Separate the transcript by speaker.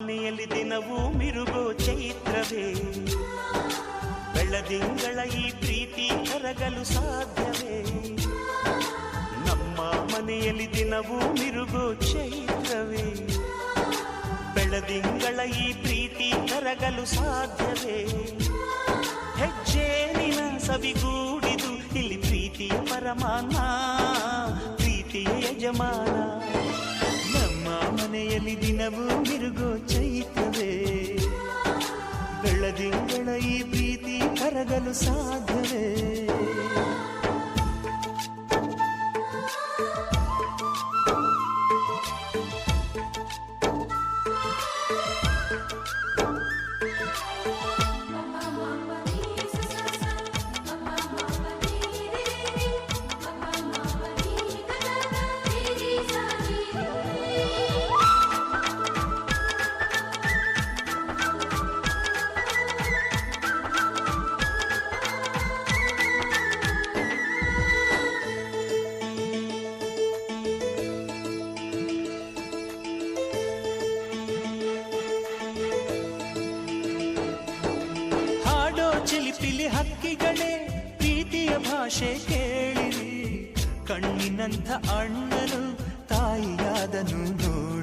Speaker 1: ಮನೆಯಲ್ಲಿ ದಿನವೂ ಮಿರುಗೋ ಚೈತ್ರವೇ, ಬೆಳದಿಂಗಳ ಈ ಪ್ರೀತಿ ಕರಗಲು ಸಾಧ್ಯವೇ? ನಮ್ಮ ಮನೆಯಲ್ಲಿ ದಿನವೂ ಮಿರುಗೋ ಚೈತ್ರವೇ, ಬೆಳದಿಂಗಳ ಈ ಪ್ರೀತಿ ಕರಗಲು ಸಾಧ್ಯವೇ? ಹೆಜ್ಜೇನಿನ ಸವಿಗೂಡಿದು ಇಲ್ಲಿ ಪ್ರೀತಿಯ ಪರಮಾನ, ಪ್ರೀತಿಯ ಯಜಮಾನ. ನಮ್ಮ ಮನೆಯಲ್ಲಿ ದಿನವೂ ಮಿರುಗೋ ಚೈತ್ರವೇ, ಬೆಳದಿಂಗಳ ಈ ಪ್ರೀತಿ ಕರಗಲು ಸಾಧ್ಯವೇ? ಚಿಲಿಪಿಲಿ ಹಕ್ಕಿಗಳೇ ಪ್ರೀತಿಯ ಭಾಷೆ ಕೇಳಿರಿ, ಕಣ್ಣಿನಂಥ ಅಣ್ಣನು ತಾಯಿಯಾದನು ನೋಡಿ.